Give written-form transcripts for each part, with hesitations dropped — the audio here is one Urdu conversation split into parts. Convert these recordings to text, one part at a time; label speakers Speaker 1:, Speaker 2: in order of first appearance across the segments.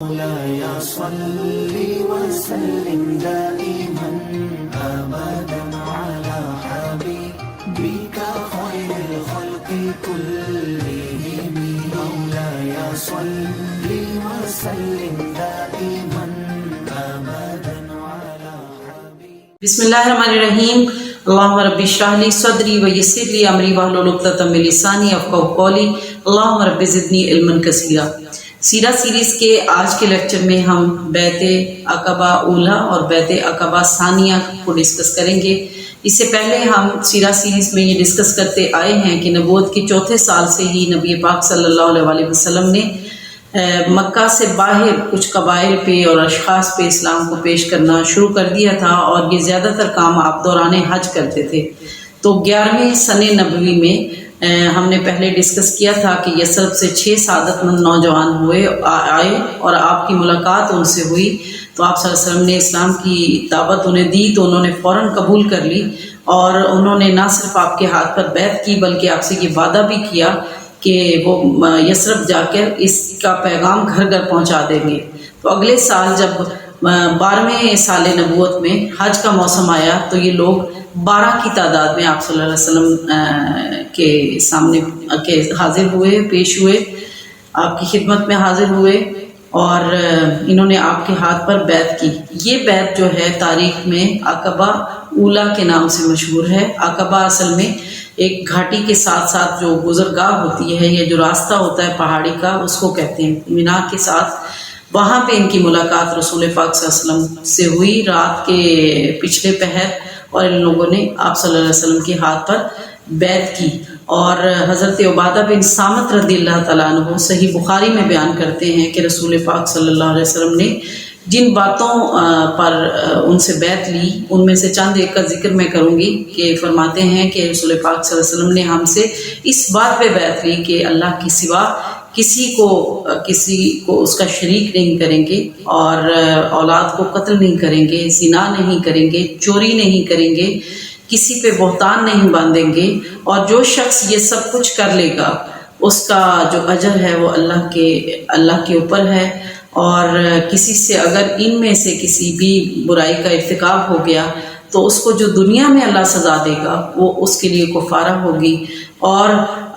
Speaker 1: مولاي صل وسلم دائما أبدا على حبيبك خير الخلق كلهم مولاي صل وسلم دائما أبدا على حبيبك
Speaker 2: بسم اللہ الرحمن الرحیم اللہم رب اشرح لی صدری ویسر لی امری واحلل عقدۃ من لسانی یفقہوا قولی اللہم رب زدنی علما کثیرا۔ سیرہ سیریز کے آج کے لیکچر میں ہم بیعت عقبہ اولیٰ اور بیعت عقبہ ثانیہ کو ڈسکس کریں گے۔ اس سے پہلے ہم سیرہ سیریز میں یہ ڈسکس کرتے آئے ہیں کہ نبوت کے چوتھے سال سے ہی نبی پاک صلی اللہ علیہ وسلم نے مکہ سے باہر کچھ قبائل پہ اور اشخاص پہ اسلام کو پیش کرنا شروع کر دیا تھا، اور یہ زیادہ تر کام آپ دوران حج کرتے تھے۔ تو 11ویں سنہ نبوی میں ہم نے پہلے ڈسکس کیا تھا کہ یثرب سے 6 سعادت مند نوجوان آئے اور آپ کی ملاقات ان سے ہوئی، تو آپ صلی اللہ علیہ وسلم نے اسلام کی دعوت انہیں دی تو انہوں نے فوراً قبول کر لی، اور انہوں نے نہ صرف آپ کے ہاتھ پر بیعت کی بلکہ آپ سے یہ وعدہ بھی کیا کہ وہ یثرب جا کر اس کا پیغام گھر گھر پہنچا دیں گے۔ تو اگلے سال جب 12ویں سال نبوت میں حج کا موسم آیا تو یہ لوگ 12 کی تعداد میں آپ صلی اللہ علیہ وسلم کے سامنے حاضر ہوئے، پیش ہوئے، آپ کی خدمت میں حاضر ہوئے، اور انہوں نے آپ کے ہاتھ پر بیعت کی۔ یہ بیعت جو ہے تاریخ میں عقبہ اولیٰ کے نام سے مشہور ہے۔ عقبہ اصل میں ایک گھاٹی کے ساتھ ساتھ جو گزرگاہ ہوتی ہے یا جو راستہ ہوتا ہے پہاڑی کا، اس کو کہتے ہیں۔ مینا کے ساتھ وہاں پہ ان کی ملاقات رسول پاک صلی اللہ علیہ وسلم سے ہوئی رات کے پچھلے پہر، اور ان لوگوں نے آپ صلی اللہ علیہ وسلم کے ہاتھ پر بیعت کی۔ اور حضرت عبادہ بن صامت رضی اللہ تعالیٰ عنہ صحیح بخاری میں بیان کرتے ہیں کہ رسول پاک صلی اللہ علیہ وسلم نے جن باتوں پر ان سے بیعت لی ان میں سے چند ایک کا ذکر میں کروں گی، کہ فرماتے ہیں کہ رسول پاک صلی اللہ علیہ وسلم نے ہم سے اس بات پہ بیعت لی کہ اللہ کے سوا کسی کو اس کا شریک نہیں کریں گے، اور اولاد کو قتل نہیں کریں گے، زنا نہیں کریں گے، چوری نہیں کریں گے، کسی پہ بہتان نہیں باندھیں گے، اور جو شخص یہ سب کچھ کر لے گا اس کا جو اجر ہے وہ اللہ کے اوپر ہے، اور کسی سے اگر ان میں سے کسی بھی برائی کا ارتکاب ہو گیا تو اس کو جو دنیا میں اللہ سزا دے گا وہ اس کے لیے کفارہ ہوگی، اور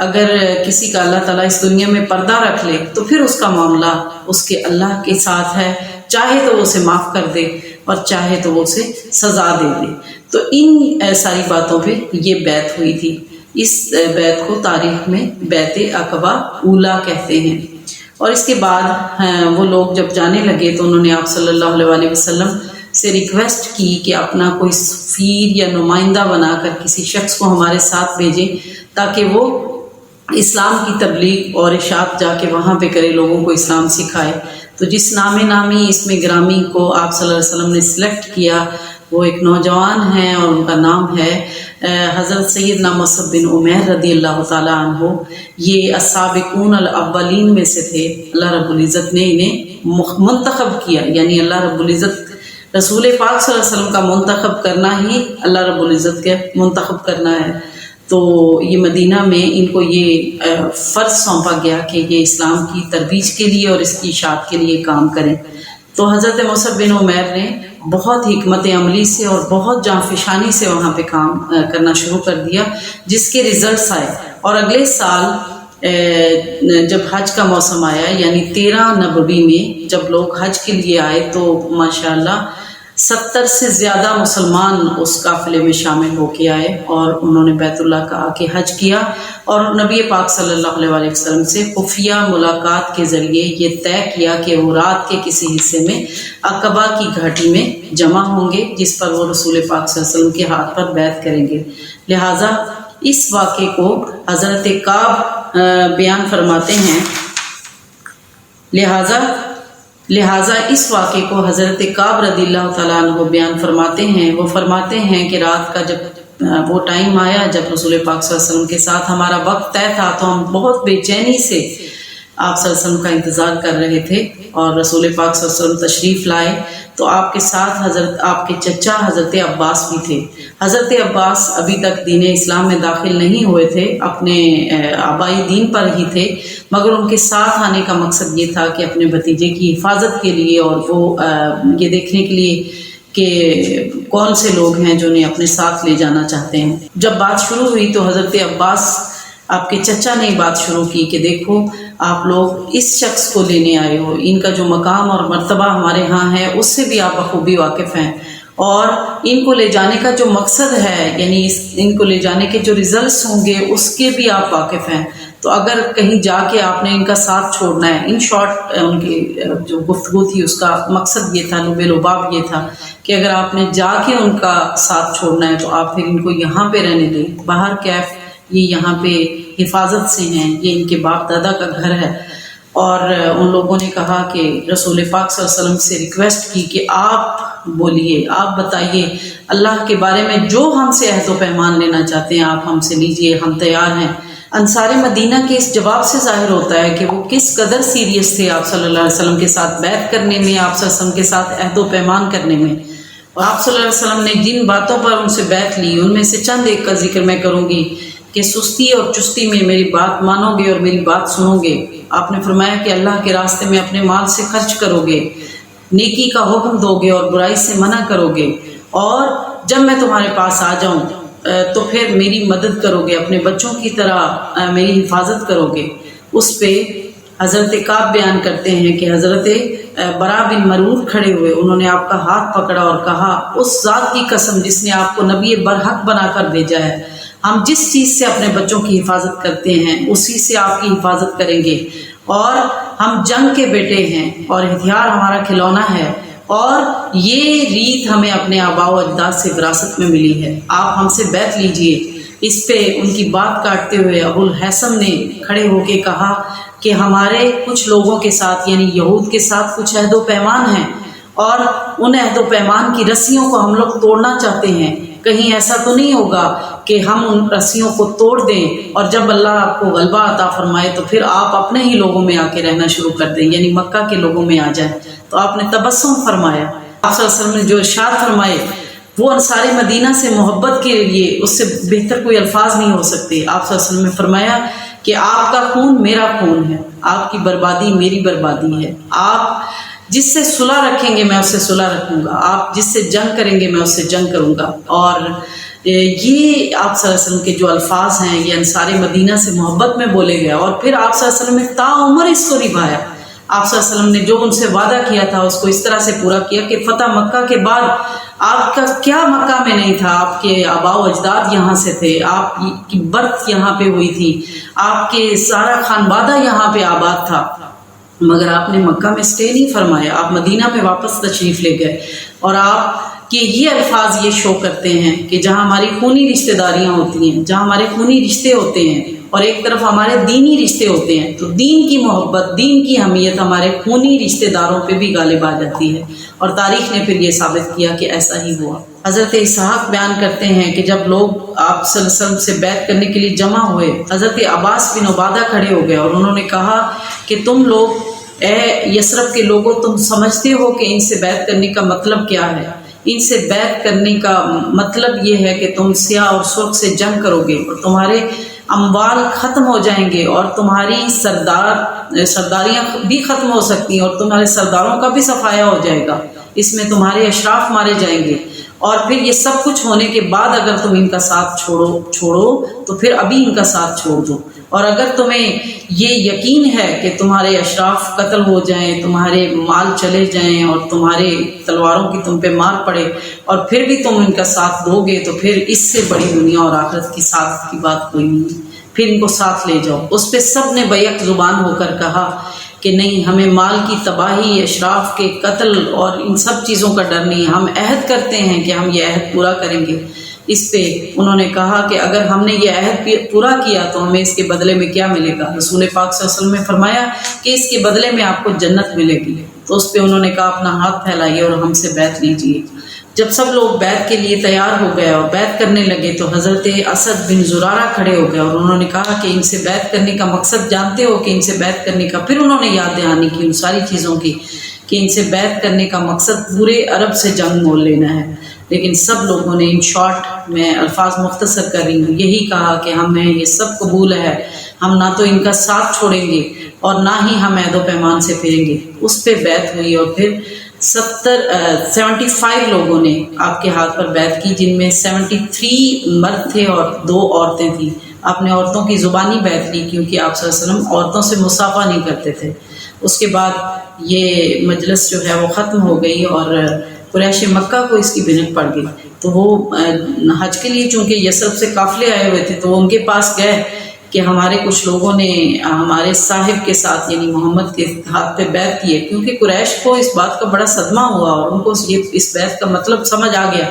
Speaker 2: اگر کسی کا اللہ تعالیٰ اس دنیا میں پردہ رکھ لے تو پھر اس کا معاملہ اس کے اللہ کے ساتھ ہے، چاہے تو وہ اسے معاف کر دے اور چاہے تو وہ اسے سزا دے دے۔ تو ان ساری باتوں پہ یہ بیعت ہوئی تھی۔ اس بیعت کو تاریخ میں بیعت عقبہ اولیٰ کہتے ہیں۔ اور اس کے بعد وہ لوگ جب جانے لگے تو انہوں نے آپ صلی اللہ علیہ وسلم سے ریکویسٹ کی کہ اپنا کوئی سفیر یا نمائندہ بنا کر کسی شخص کو ہمارے ساتھ بھیجیں تاکہ وہ اسلام کی تبلیغ اور اشاعت جا کے وہاں پہ کرے، لوگوں کو اسلام سکھائے۔ تو جس نامی اس میں گرامی کو آپ صلی اللہ علیہ وسلم نے سلیکٹ کیا وہ ایک نوجوان ہیں، اور ان کا نام ہے حضرت سیدنا مصعب بن عمیر رضی اللہ تعالیٰ عنہ۔ یہ السابقون الاولین میں سے تھے۔ اللہ رب العزت نے انہیں منتخب کیا، یعنی اللہ رب العزت رسول پاک صلی اللہ علیہ وسلم کا منتخب کرنا ہی اللہ رب العزت کے منتخب کرنا ہے۔ تو یہ مدینہ میں ان کو یہ فرض سونپا گیا کہ یہ اسلام کی ترویج کے لیے اور اس کی اشاعت کے لیے کام کریں۔ تو حضرت مصعب بن عمیر نے بہت حکمت عملی سے اور بہت جانفشانی سے وہاں پہ کام کرنا شروع کر دیا، جس کے ریزلٹس آئے۔ اور اگلے سال جب حج کا موسم آیا، یعنی 13 نبوی میں جب لوگ حج کے لیے آئے تو ماشاءاللہ 70 سے زیادہ مسلمان اس قافلے میں شامل ہو کے آئے، اور انہوں نے بیت اللہ کا آ کے حج کیا، اور نبی پاک صلی اللہ علیہ وسلم سے خفیہ ملاقات کے ذریعے یہ طے کیا کہ وہ رات کے کسی حصے میں عقبہ کی گھاٹی میں جمع ہوں گے، جس پر وہ رسول پاک صلی اللہ علیہ وسلم کے ہاتھ پر بیعت کریں گے۔ لہٰذا اس واقعے کو حضرت کعب بیان فرماتے ہیں، لہٰذا اس واقعے کو حضرت کعب رضی اللہ تعالیٰ عنہ بیان فرماتے ہیں۔ وہ فرماتے ہیں کہ رات کا جب وہ ٹائم آیا جب رسول پاک صلی اللہ علیہ وسلم کے ساتھ ہمارا وقت طے تھا تو ہم بہت بے چینی سے آپ صلی اللہ علیہ وسلم کا انتظار کر رہے تھے اور رسول پاک صلی اللہ علیہ وسلم تشریف لائے تو آپ کے ساتھ آپ کے چچا حضرت عباس بھی تھے۔ حضرت عباس ابھی تک دین اسلام میں داخل نہیں ہوئے تھے، اپنے آبائی دین پر ہی تھے، مگر ان کے ساتھ آنے کا مقصد یہ تھا کہ اپنے بھتیجے کی حفاظت کے لیے اور وہ یہ دیکھنے کے لیے کہ کون سے لوگ ہیں جو انہیں اپنے ساتھ لے جانا چاہتے ہیں۔ جب بات شروع ہوئی تو حضرت عباس آپ کے چچا نے بات شروع کی کہ دیکھو آپ لوگ اس شخص کو لینے آئے ہو، ان کا جو مقام اور مرتبہ ہمارے ہاں ہے اس سے بھی آپ بخوبی واقف ہیں، اور ان کو لے جانے کا جو مقصد ہے یعنی ان کو لے جانے کے جو ریزلٹس ہوں گے اس کے بھی آپ واقف ہیں، تو اگر کہیں جا کے آپ نے ان کا ساتھ چھوڑنا ہے، ان شارٹ ان کی جو گفتگو تھی اس کا مقصد یہ تھا، لب لباب یہ تھا کہ اگر آپ نے جا کے ان کا ساتھ چھوڑنا ہے تو آپ پھر ان کو یہاں پہ رہنے دیں، باہر کیف یہ یہاں پہ حفاظت سے ہیں، یہ ان کے باپ دادا کا گھر ہے۔ اور ان لوگوں نے کہا کہ رسول پاک صلی اللہ علیہ وسلم سے ریکویسٹ کی کہ آپ بولیے، آپ بتائیے اللہ کے بارے میں جو ہم سے عہد و پیمان لینا چاہتے ہیں آپ ہم سے لیجئے، ہم تیار ہیں۔ انصار مدینہ کے اس جواب سے ظاہر ہوتا ہے کہ وہ کس قدر سیریس تھے آپ صلی اللہ علیہ وسلم کے ساتھ بیعت کرنے میں، آپ صلی اللہ علیہ وسلم کے ساتھ عہد و پیمان کرنے میں۔ اور آپ صلی اللہ علیہ وسلم نے جن باتوں پر ان سے بیعت لی ان میں سے چند ایک کا ذکر میں کروں گی کہ سستی اور چستی میں میری بات مانو گے اور میری بات سنو گے۔ آپ نے فرمایا کہ اللہ کے راستے میں اپنے مال سے خرچ کرو گے، نیکی کا حکم دو گے اور برائی سے منع کرو گے، اور جب میں تمہارے پاس آ جاؤں تو پھر میری مدد کرو گے، اپنے بچوں کی طرح میری حفاظت کرو گے۔ اس پہ حضرت کعب بیان کرتے ہیں کہ حضرت برا بن مرور کھڑے ہوئے، انہوں نے آپ کا ہاتھ پکڑا اور کہا اس ذات کی قسم جس نے آپ کو نبی برحق بنا کر بھیجا ہے، ہم جس چیز سے اپنے بچوں کی حفاظت کرتے ہیں اسی سے آپ کی حفاظت کریں گے، اور ہم جنگ کے بیٹے ہیں اور ہتھیار ہمارا کھلونا ہے، اور یہ ریت ہمیں اپنے آباء و اجداد سے وراثت میں ملی ہے، آپ ہم سے بیعت لیجئے۔ اس پہ ان کی بات کاٹتے ہوئے ابو الحسن نے کھڑے ہو کے کہا کہ ہمارے کچھ لوگوں کے ساتھ یعنی یہود کے ساتھ کچھ عہد و پیمان ہیں، اور ان عہد و پیمان کی رسیوں کو ہم لوگ توڑنا چاہتے ہیں، کہیں ایسا تو نہیں ہوگا کہ ہم ان رسیوں کو توڑ دیں اور جب اللہ آپ کو غلبہ عطا فرمائے تو پھر آپ اپنے ہی لوگوں میں آ کے رہنا شروع کر دیں، یعنی مکہ کے لوگوں میں آ جائیں۔ تو آپ نے تبسم فرمایا، آپ صلی اللہ علیہ وسلم نے جو ارشاد فرمائے وہ انصار مدینہ سے محبت کے لیے اس سے بہتر کوئی الفاظ نہیں ہو سکتے۔ آپ صلی اللہ علیہ وسلم نے فرمایا کہ آپ کا خون میرا خون ہے، آپ کی بربادی میری بربادی ہے، آپ جس سے صلح رکھیں گے میں اس سے صلح رکھوں گا، آپ جس سے جنگ کریں گے میں اس سے جنگ کروں گا۔ اور یہ آپ صلی اللہ علیہ وسلم کے جو الفاظ ہیں یہ انصار مدینہ سے محبت میں بولے گئے، اور پھر آپ صلی اللہ علیہ وسلم نے تاعمر اس کو نبھایا۔ آپ صلی اللہ علیہ وسلم نے جو ان سے وعدہ کیا تھا اس کو اس طرح سے پورا کیا کہ فتح مکہ کے بعد آپ کا کیا مکہ میں نہیں تھا، آپ کے آباء و اجداد یہاں سے تھے، آپ کی برت یہاں پہ ہوئی تھی، آپ کے سارا خانوادہ یہاں پہ آباد تھا، مگر آپ نے مکہ میں اسٹے نہیں فرمایا، آپ مدینہ میں واپس تشریف لے گئے، اور آپ کہ یہ الفاظ یہ شو کرتے ہیں کہ جہاں ہماری خونی رشتہ داریاں ہوتی ہیں، جہاں ہمارے خونی رشتے ہوتے ہیں اور ایک طرف ہمارے دینی رشتے ہوتے ہیں، تو دین کی محبت، دین کی اہمیت ہمارے خونی رشتہ داروں پہ بھی غالب آ جاتی ہے، اور تاریخ نے پھر یہ ثابت کیا کہ ایسا ہی ہوا۔ حضرت اسحاق بیان کرتے ہیں کہ جب لوگ آپ صلی اللہ علیہ وسلم سے بیعت کرنے کے لیے جمع ہوئے، حضرت عباس بن عبادہ کھڑے ہو گئے اور انہوں نے کہا کہ تم لوگ اے یثرب کے لوگوں تم سمجھتے ہو کہ ان سے بیعت کرنے کا مطلب کیا ہے؟ ان سے بیعت کرنے کا مطلب یہ ہے کہ تم سیاہ اور سرخ سے جنگ کرو گے اور تمہارے اموال ختم ہو جائیں گے اور تمہاری سرداریاں بھی ختم ہو سکتی ہیں اور تمہارے سرداروں کا بھی صفایا ہو جائے گا، اس میں تمہارے اشراف مارے جائیں گے، اور پھر یہ سب کچھ ہونے کے بعد اگر تم ان کا ساتھ چھوڑو تو پھر ابھی ان کا ساتھ چھوڑ دو، اور اگر تمہیں یہ یقین ہے کہ تمہارے اشراف قتل ہو جائیں، تمہارے مال چلے جائیں اور تمہارے تلواروں کی تم پہ مار پڑے اور پھر بھی تم ان کا ساتھ دو گے تو پھر اس سے بڑی دنیا اور آخرت کی ساتھ کی بات کوئی نہیں، پھر ان کو ساتھ لے جاؤ۔ اس پہ سب نے بیک زبان ہو کر کہا کہ نہیں، ہمیں مال کی تباہی، اشراف کے قتل اور ان سب چیزوں کا ڈر نہیں، ہم عہد کرتے ہیں کہ ہم یہ عہد پورا کریں گے۔ اس پہ انہوں نے کہا کہ اگر ہم نے یہ عہد پورا کیا تو ہمیں اس کے بدلے میں کیا ملے گا؟ رسول پاک صلی اللہ علیہ وسلم نے فرمایا کہ اس کے بدلے میں آپ کو جنت ملے گی۔ تو اس پہ انہوں نے کہا اپنا ہاتھ پھیلائیے اور ہم سے بیعت لیجیے۔ جب سب لوگ بیعت کے لیے تیار ہو گئے اور بیعت کرنے لگے تو حضرت اسد بن زرارہ کھڑے ہو گئے اور انہوں نے کہا کہ ان سے بیعت کرنے کا مقصد جانتے ہو کہ ان سے بیعت کرنے کا، پھر انہوں نے یاد دہانی کی ان ساری چیزوں کی کہ ان سے بیعت کرنے کا مقصد پورے عرب سے جنگ مول لینا ہے، لیکن سب لوگوں نے ان شارٹ میں الفاظ مختصر کر رہی ہوں یہی کہا کہ ہمیں یہ سب قبول ہے، ہم نہ تو ان کا ساتھ چھوڑیں گے اور نہ ہی ہم عہد و پیمان سے پھریں گے۔ اس پہ بیعت ہوئی اور پھر 75 لوگوں نے آپ کے ہاتھ پر بیعت کی، جن میں 73 مرد تھے اور 2 عورتیں تھیں۔ آپ نے عورتوں کی زبانی بیعت لی کیونکہ آپ صلی اللہ علیہ وسلم عورتوں سے مصافحہ نہیں کرتے تھے۔ اس کے بعد یہ مجلس جو ہے وہ ختم ہو گئی اور قریش مکہ کو اس کی بھنک پڑ گئی، تو وہ حج کے لیے چونکہ یثرب سے قافلے آئے ہوئے تھے تو وہ ان کے پاس گئے کہ ہمارے کچھ لوگوں نے ہمارے صاحب کے ساتھ یعنی محمد کے ہاتھ پہ بیعت کی ہے، کیونکہ قریش کو اس بات کا بڑا صدمہ ہوا اور ان کو یہ اس بیعت کا مطلب سمجھ آ گیا۔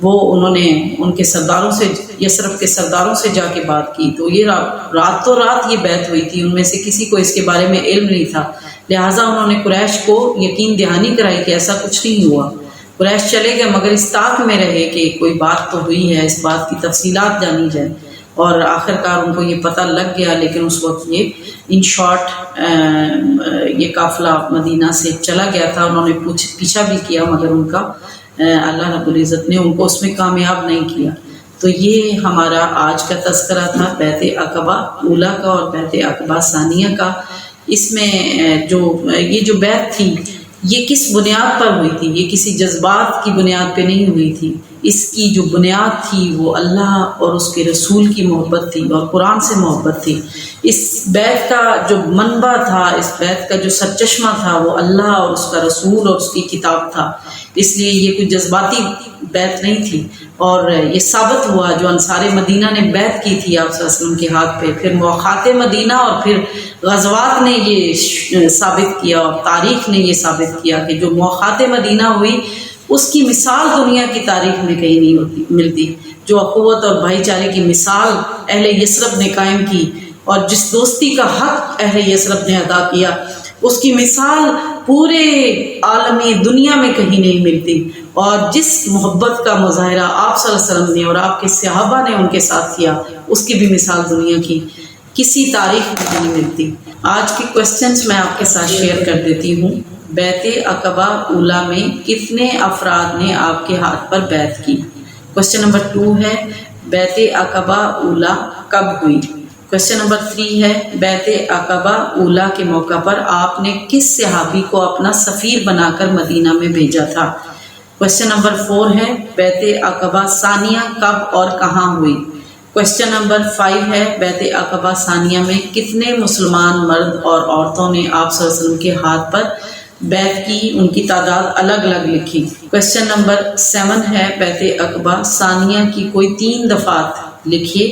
Speaker 2: وہ انہوں نے ان کے سرداروں سے، یثرب کے سرداروں سے جا کے بات کی، تو یہ راتوں رات یہ بیعت ہوئی تھی، ان میں سے کسی کو اس کے بارے میں علم نہیں تھا، لہٰذا انہوں نے قریش کو یقین دہانی کرائی کہ ایسا کچھ نہیں ہوا۔ قریش چلے گئے مگر اس طاق میں رہے کہ کوئی بات تو ہوئی ہے، اس بات کی تفصیلات جانی جائے، اور آخر کار ان کو یہ پتہ لگ گیا، لیکن اس وقت یہ ان شارٹ یہ قافلہ مدینہ سے چلا گیا تھا، انہوں نے پیچھا بھی کیا مگر ان کا اللہ رب العزت نے ان کو اس میں کامیاب نہیں کیا۔ تو یہ ہمارا آج کا تذکرہ تھا بیعت عقبہ اولیٰ کا اور بیعت عقبہ ثانیہ کا۔ اس میں یہ جو بیعت تھی یہ کس بنیاد پر ہوئی تھی؟ یہ کسی جذبات کی بنیاد پہ نہیں ہوئی تھی، اس کی جو بنیاد تھی وہ اللہ اور اس کے رسول کی محبت تھی اور قرآن سے محبت تھی۔ اس بیعت کا جو منبع تھا، اس بیعت کا جو سرچشمہ تھا وہ اللہ اور اس کا رسول اور اس کی کتاب تھا، اس لیے یہ کوئی جذباتی بیعت نہیں تھی۔ اور یہ ثابت ہوا جو انصار مدینہ نے بیعت کی تھی آپ صلی اللہ علیہ وسلم کے ہاتھ پہ، پھر موقعات مدینہ اور پھر غزوات نے یہ ثابت کیا اور تاریخ نے یہ ثابت کیا کہ جو موقعات مدینہ ہوئی اس کی مثال دنیا کی تاریخ میں کہیں نہیں ملتی۔ جو اخوت اور بھائی چارے کی مثال اہل یثرب نے قائم کی اور جس دوستی کا حق اہل یثرب نے ادا کیا، اس کی مثال پورے عالمی دنیا میں کہیں نہیں ملتی، اور جس محبت کا مظاہرہ آپ صلی اللہ علیہ وسلم نے اور آپ کے صحابہ نے ان کے ساتھ کیا، اس کی بھی مثال دنیا کی کسی تاریخ میں نہیں ملتی۔ آج کے کوسچنز میں آپ کے ساتھ شیئر کر دیتی ہوں۔ بیعت عقبہ اولیٰ میں کتنے افراد نے آپ کے ہاتھ پر بیعت کی؟ کوسچن نمبر 2 ہے بیعت عقبہ اولیٰ کب ہوئی؟ کوسچن نمبر 3 ہے بیعت عقبہ اولیٰ کے موقع پر آپ نے کس صحابی کو اپنا سفیر بنا کر مدینہ میں بھیجا تھا؟ کوسچن نمبر 4 ہے بیعت عقبہ ثانیہ کب اور کہاں ہوئی؟ کوسچن نمبر 5 ہے بیعت عقبہ ثانیہ میں کتنے مسلمان مرد اور عورتوں نے آپ صلی اللہ علیہ وسلم کے ہاتھ پر بیعت کی؟ ان کی تعداد الگ الگ لکھی۔ کوسچن نمبر 7 ہے بیعت عقبہ ثانیہ کی کوئی 3 دفعات لکھیے۔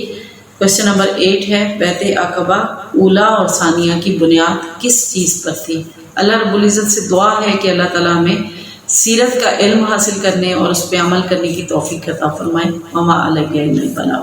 Speaker 2: کوسچن نمبر 8 ہے بیعت عقبہ اولیٰ اور ثانیہ کی بنیاد کس چیز پر تھی؟ اللہ رب العزت سے دعا ہے کہ اللہ تعالیٰ ہمیں سیرت کا علم حاصل کرنے اور اس پہ عمل کرنے کی توفیق عطا فرمائے۔ وما علیہ الا البلاغ۔